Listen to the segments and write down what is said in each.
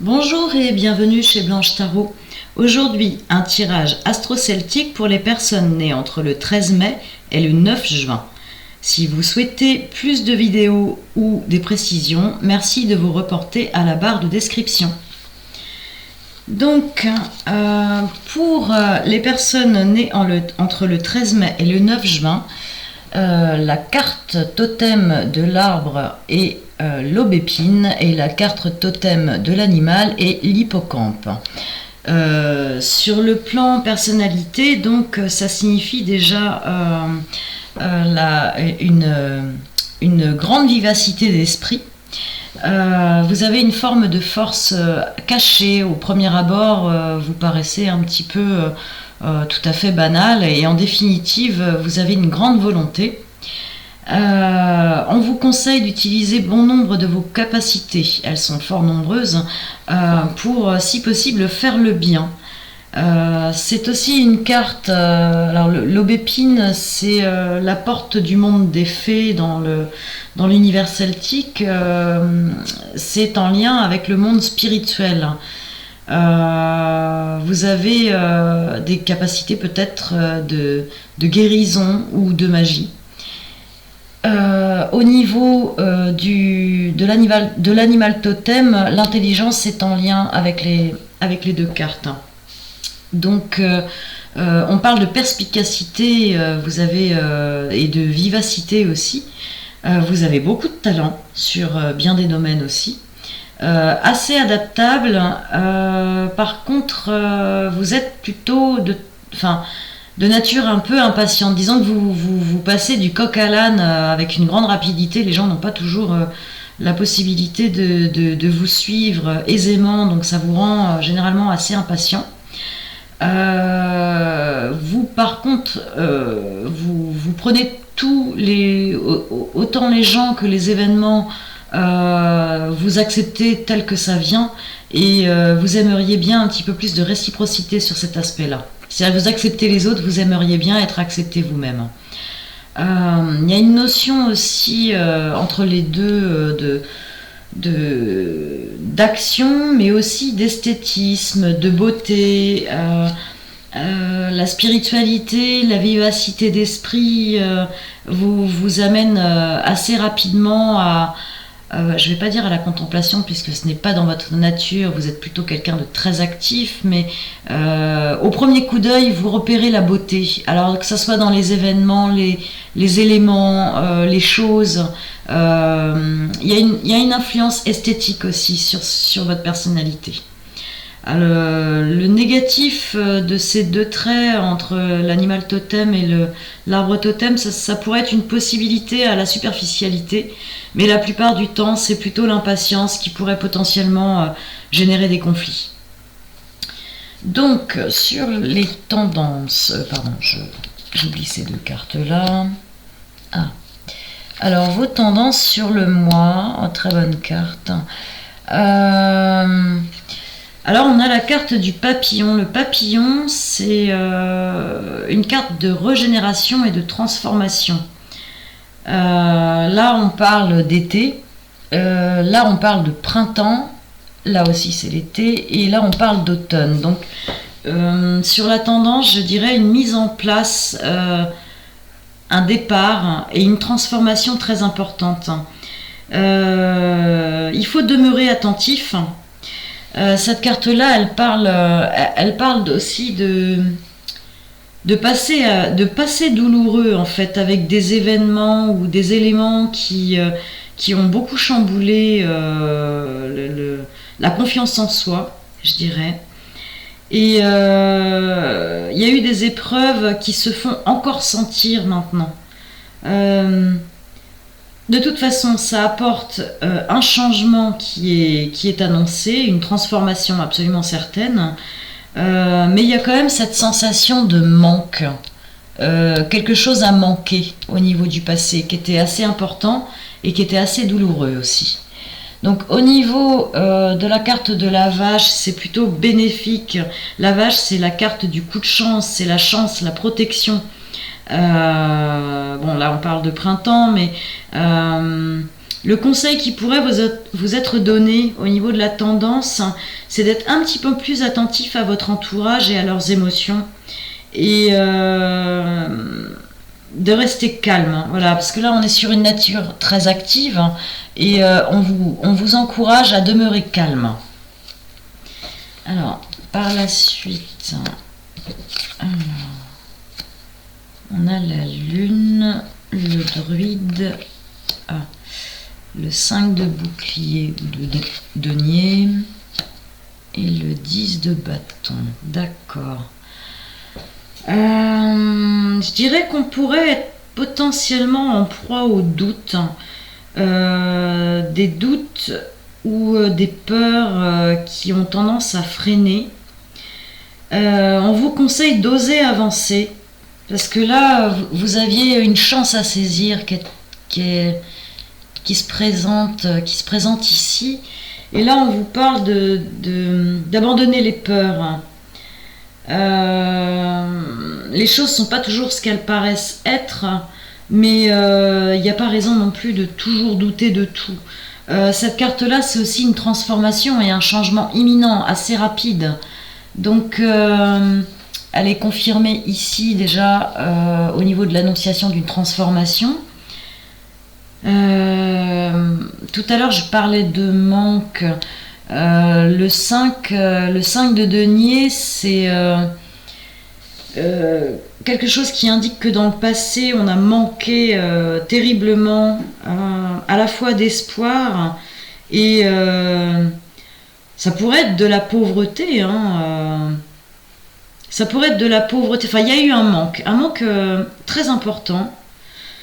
Bonjour et bienvenue chez Blanche Tarot. Aujourd'hui, un tirage astro-celtique pour les personnes nées entre le 13 mai et le 9 juin. Si vous souhaitez plus de vidéos ou des précisions, merci de vous reporter à la barre de description. Donc, pour les personnes nées entre le 13 mai et le 9 juin, la carte totem de l'arbre est l'aubépine et la carte totem de l'animal est l'hippocampe. Sur le plan personnalité, donc ça signifie déjà une grande vivacité d'esprit. Vous avez une forme de force cachée. Au premier abord, vous paraissez un petit peu tout à fait banal, et en définitive, vous avez une grande volonté. On vous conseille d'utiliser bon nombre de vos capacités, elles sont fort nombreuses, pour, si possible, faire le bien. C'est aussi une carte, alors l'aubépine, c'est la porte du monde des fées dans l'univers celtique. C'est en lien avec le monde spirituel. Vous avez des capacités peut-être de guérison ou de magie. Au niveau de l'animal totem, l'intelligence est en lien avec les deux cartes. Donc on parle de perspicacité, vous avez et de vivacité aussi. Vous avez beaucoup de talent sur bien des domaines aussi. Assez adaptable. Par contre, vous êtes plutôt de nature un peu impatiente. Disons que vous passez du coq à l'âne avec une grande rapidité. Les gens n'ont pas toujours la possibilité de vous suivre aisément, donc ça vous rend généralement assez impatient. Vous, par contre, vous prenez autant les gens que les événements, vous acceptez tel que ça vient, et vous aimeriez bien un petit peu plus de réciprocité sur cet aspect-là. Si vous acceptez les autres, vous aimeriez bien être accepté vous-même. Il y a une notion aussi entre les deux d'action, mais aussi d'esthétisme, de beauté. La spiritualité, la vivacité d'esprit vous amène assez rapidement à, je ne vais pas dire à la contemplation, puisque ce n'est pas dans votre nature, vous êtes plutôt quelqu'un de très actif, mais au premier coup d'œil, vous repérez la beauté. Alors que ce soit dans les événements, les éléments, les choses, il y a une influence esthétique aussi sur votre personnalité. Alors, le négatif de ces deux traits entre l'animal totem et l'arbre totem, ça pourrait être une possibilité à la superficialité, mais la plupart du temps, c'est plutôt l'impatience qui pourrait potentiellement générer des conflits. Donc, sur les tendances, pardon, j'oublie ces deux cartes-là. Alors, vos tendances sur le mois, très bonne carte. Alors on a la carte du papillon. Le papillon, c'est une carte de régénération et de transformation. Là on parle d'été, là on parle de printemps, là aussi c'est l'été, et là on parle d'automne. Donc sur la tendance, je dirais une mise en place, un départ et une transformation très importante. Il faut demeurer attentif. Cette carte-là, elle parle aussi de passer douloureux, en fait, avec des événements ou des éléments qui ont beaucoup chamboulé la confiance en soi, je dirais. Et il y a eu des épreuves qui se font encore sentir maintenant. De toute façon, ça apporte un changement qui est annoncé, une transformation absolument certaine, mais il y a quand même cette sensation de manque, quelque chose à manquer au niveau du passé, qui était assez important et qui était assez douloureux aussi. Donc au niveau de la carte de la vache, c'est plutôt bénéfique. La vache, c'est la carte du coup de chance, c'est la chance, la protection. Bon, là on parle de printemps, mais Le conseil qui pourrait vous être donné au niveau de la tendance, c'est d'être un petit peu plus attentif à votre entourage et à leurs émotions. Et de rester calme, voilà, parce que là on est sur une nature très active et on vous encourage à demeurer calme. Alors, par la suite, on a la lune, le druide, le 5 de bouclier ou de denier et le 10 de bâton. D'accord. Je dirais qu'on pourrait être potentiellement en proie aux doutes, des doutes ou des peurs qui ont tendance à freiner. On vous conseille d'oser avancer, parce que là, vous aviez une chance à saisir qui se présente ici. Et là, on vous parle d'abandonner les peurs. Les choses ne sont pas toujours ce qu'elles paraissent être, mais il n'y a pas raison non plus de toujours douter de tout. Cette carte-là, c'est aussi une transformation et un changement imminent, assez rapide. Donc, elle est confirmée ici déjà au niveau de l'annonciation d'une transformation. Tout à l'heure, je parlais de manque. Le 5 de denier, c'est quelque chose qui indique que dans le passé, on a manqué terriblement à la fois d'espoir et ça pourrait être de la pauvreté. Ça pourrait être de la pauvreté. Enfin, il y a eu un manque très important.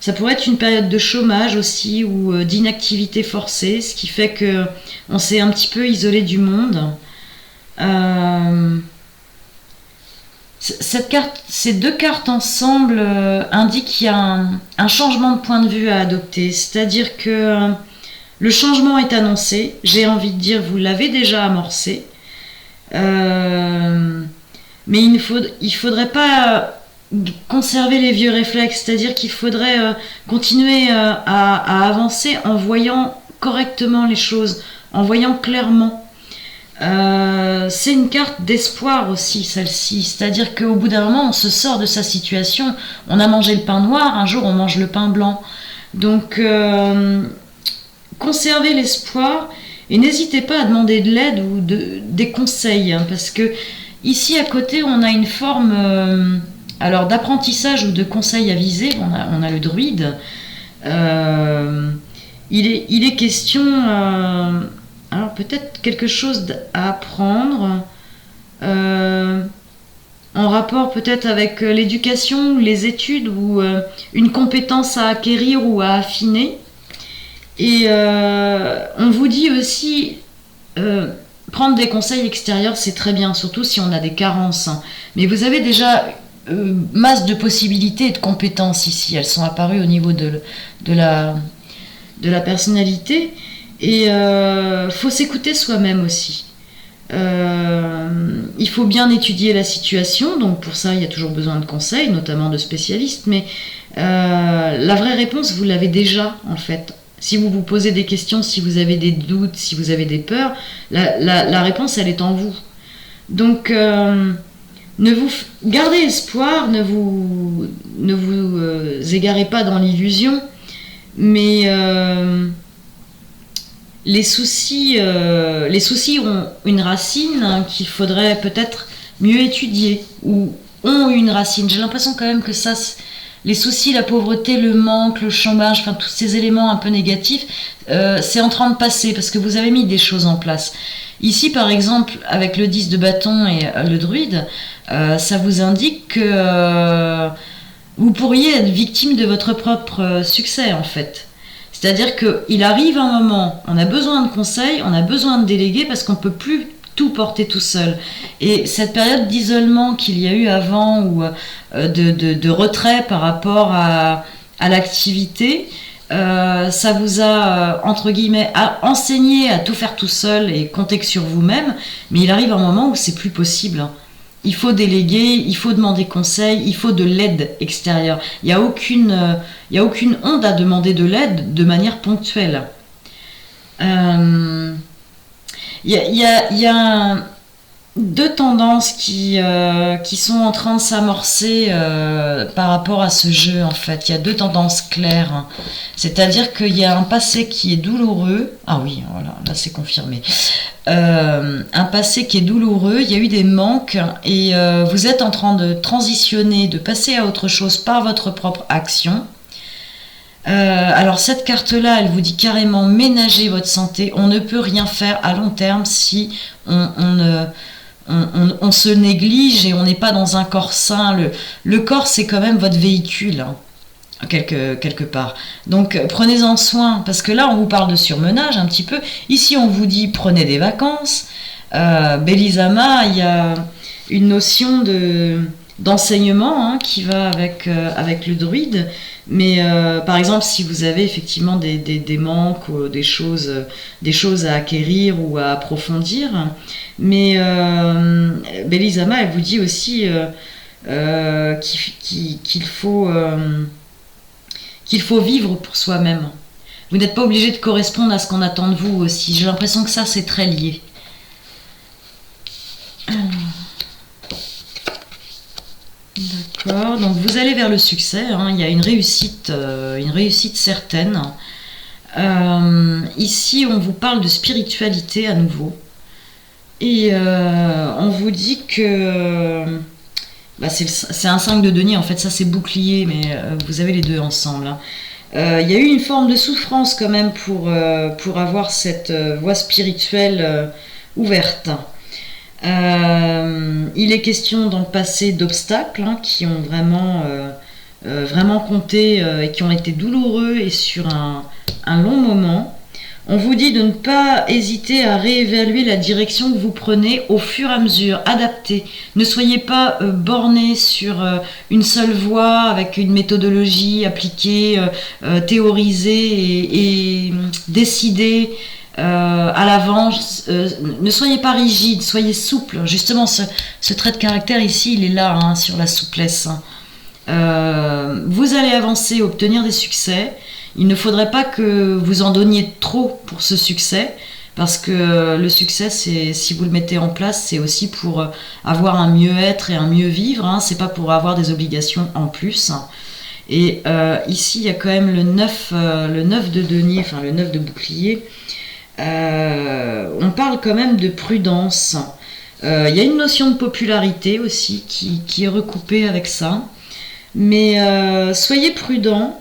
Ça pourrait être une période de chômage aussi ou d'inactivité forcée, ce qui fait que on s'est un petit peu isolé du monde. Ces deux cartes ensemble indiquent qu'il y a un changement de point de vue à adopter. C'est-à-dire que le changement est annoncé. J'ai envie de dire, vous l'avez déjà amorcé. Mais il ne faudrait pas conserver les vieux réflexes, c'est-à-dire qu'il faudrait continuer à avancer en voyant correctement les choses, en voyant clairement. C'est une carte d'espoir aussi, celle-ci, c'est-à-dire qu'au bout d'un moment, on se sort de sa situation. On a mangé le pain noir, un jour on mange le pain blanc. Donc, conservez l'espoir et n'hésitez pas à demander de l'aide ou des conseils, parce que ici à côté, on a une forme... alors d'apprentissage ou de conseil avisé, on a le druide. Il est question, alors peut-être quelque chose à apprendre, en rapport peut-être avec l'éducation, les études ou une compétence à acquérir ou à affiner. Et on vous dit aussi, prendre des conseils extérieurs, c'est très bien, surtout si on a des carences. Mais vous avez déjà masse de possibilités et de compétences ici. Elles sont apparues au niveau de la personnalité. Et faut s'écouter soi-même aussi. Il faut bien étudier la situation. Donc pour ça, il y a toujours besoin de conseils, notamment de spécialistes. Mais la vraie réponse, vous l'avez déjà, en fait. Si vous vous posez des questions, si vous avez des doutes, si vous avez des peurs, la réponse, elle est en vous. Donc... gardez espoir, ne vous égarez pas dans l'illusion, mais les soucis ont une racine qu'il faudrait peut-être mieux étudier, ou ont une racine. J'ai l'impression quand même que ça, les soucis, la pauvreté, le manque, le chômage, enfin tous ces éléments un peu négatifs, c'est en train de passer parce que vous avez mis des choses en place. Ici, par exemple, avec le 10 de bâton et le druide, ça vous indique que vous pourriez être victime de votre propre succès, en fait. C'est-à-dire qu'il arrive un moment, on a besoin de conseils, on a besoin de déléguer parce qu'on ne peut plus tout porter tout seul. Et cette période d'isolement qu'il y a eu avant ou de retrait par rapport à l'activité, ça vous a, entre guillemets, enseigné à tout faire tout seul et compter que sur vous-même, mais il arrive un moment où c'est plus possible. Il faut déléguer, il faut demander conseil, il faut de l'aide extérieure. Il y a aucune honte à demander de l'aide de manière ponctuelle. Euh, il y a deux tendances qui sont en train de s'amorcer par rapport à ce jeu, en fait. Il y a deux tendances claires. C'est-à-dire qu'il y a un passé qui est douloureux. Ah oui, voilà, là c'est confirmé. Un passé qui est douloureux, il y a eu des manques et vous êtes en train de transitionner, de passer à autre chose par votre propre action. Alors cette carte-là, elle vous dit carrément ménager votre santé. On ne peut rien faire à long terme si on se néglige et on n'est pas dans un corps sain. Le corps, c'est quand même votre véhicule, hein, quelque part. Donc prenez-en soin, parce que là, on vous parle de surmenage un petit peu. Ici, on vous dit prenez des vacances. Belisama, il y a une notion d'enseignement hein, qui va avec le druide. Mais par exemple, si vous avez effectivement des manques ou des choses à acquérir ou à approfondir, mais Belisama, elle vous dit aussi qu'il faut vivre pour soi-même. Vous n'êtes pas obligé de correspondre à ce qu'on attend de vous aussi. J'ai l'impression que ça, c'est très lié. D'accord, donc vous allez vers le succès, hein. Il y a une réussite certaine. Ici, on vous parle de spiritualité à nouveau. Et on vous dit que c'est un 5 de denier, en fait, ça c'est bouclier, mais vous avez les deux ensemble. Hein. Il y a eu une forme de souffrance quand même pour avoir cette voie spirituelle ouverte. Il est question dans le passé d'obstacles hein, qui ont vraiment compté et qui ont été douloureux et sur un long moment. On vous dit de ne pas hésiter à réévaluer la direction que vous prenez au fur et à mesure, adaptez. Ne soyez pas borné sur une seule voie avec une méthodologie appliquée, théorisée et décidée. À l'avance, ne soyez pas rigide, soyez souple. Justement, ce trait de caractère ici, il est là, hein, sur la souplesse. Vous allez avancer, obtenir des succès. Il ne faudrait pas que vous en donniez trop pour ce succès, parce que le succès, si vous le mettez en place, c'est aussi pour avoir un mieux-être et un mieux-vivre. Hein, c'est pas pour avoir des obligations en plus. Et ici, il y a quand même le 9 de denier, enfin le 9 de bouclier. On parle quand même de prudence. Il y a une notion de popularité aussi qui est recoupée avec ça. Mais soyez prudents.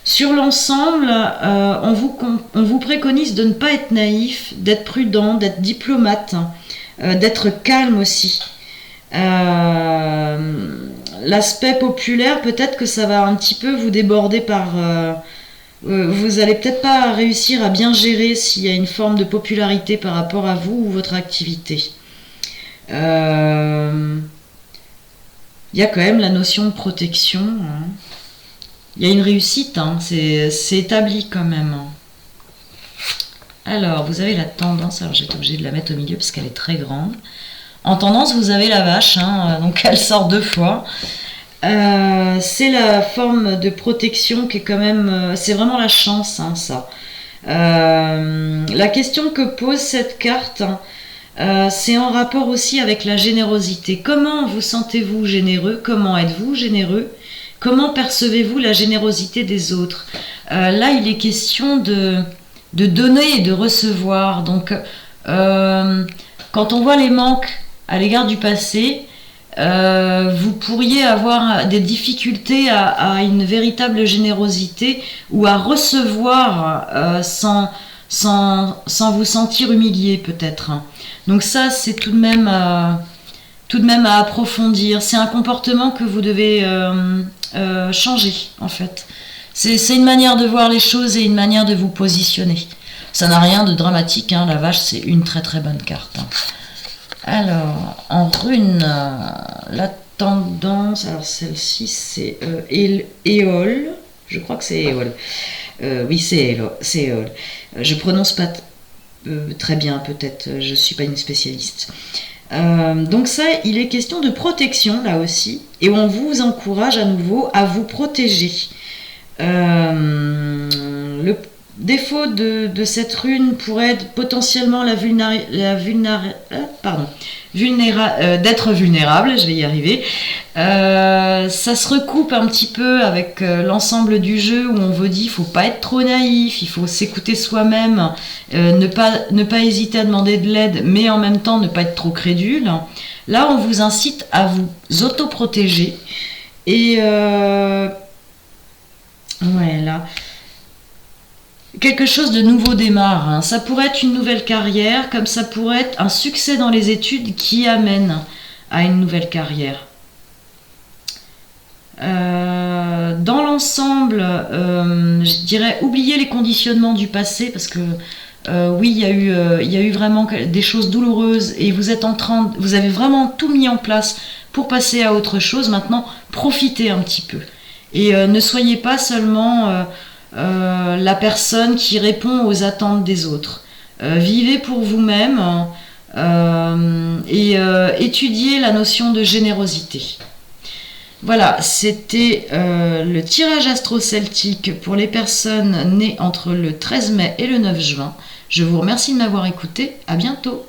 Sur l'ensemble, on vous préconise de ne pas être naïf, d'être prudent, d'être diplomate, d'être calme aussi. L'aspect populaire, peut-être que ça va un petit peu vous déborder par... vous allez peut-être pas réussir à bien gérer s'il y a une forme de popularité par rapport à vous ou votre activité. Il y a quand même la notion de protection. Hein. Il y a une réussite, hein. C'est établi quand même. Alors, vous avez la tendance, alors j'ai été obligée de la mettre au milieu parce qu'elle est très grande. En tendance, vous avez la vache, hein, donc elle sort 2 fois. C'est la forme de protection qui est quand même... c'est vraiment la chance, hein, ça. La question que pose cette carte, c'est en rapport aussi avec la générosité. Comment vous sentez-vous généreux? Comment êtes-vous généreux? Comment percevez-vous la générosité des autres? Là, il est question de donner et de recevoir. Donc, quand on voit les manques à l'égard du passé, vous pourriez avoir des difficultés à une véritable générosité ou à recevoir sans vous sentir humilié peut-être. Donc ça, c'est tout de même à approfondir. C'est un comportement que vous devez changer en fait. C'est une manière de voir les choses et une manière de vous positionner. Ça n'a rien de dramatique, hein. La vache, c'est une très très bonne carte. Alors, en rune, la tendance, alors celle-ci c'est Éole, je crois que c'est Éole. Oui, c'est Éole. Je prononce pas très bien, peut-être, je suis pas une spécialiste. Donc ça, il est question de protection là aussi, et on vous encourage à nouveau à vous protéger. défaut de cette rune pourrait être potentiellement d'être vulnérable, je vais y arriver. Ça se recoupe un petit peu avec l'ensemble du jeu où on vous dit il faut pas être trop naïf, il faut s'écouter soi-même, ne pas hésiter à demander de l'aide, mais en même temps ne pas être trop crédule. Là, on vous incite à vous autoprotéger et ouais, là. Quelque chose de nouveau démarre. Hein. Ça pourrait être une nouvelle carrière, comme ça pourrait être un succès dans les études qui amène à une nouvelle carrière. Dans l'ensemble, je dirais oublier les conditionnements du passé parce que oui, il y a eu vraiment des choses douloureuses et vous avez vraiment tout mis en place pour passer à autre chose. Maintenant, profitez un petit peu et ne soyez pas seulement la personne qui répond aux attentes des autres. Vivez pour vous-même et étudiez la notion de générosité. Voilà, c'était le tirage astro-celtique pour les personnes nées entre le 13 mai et le 9 juin. Je vous remercie de m'avoir écouté. À bientôt.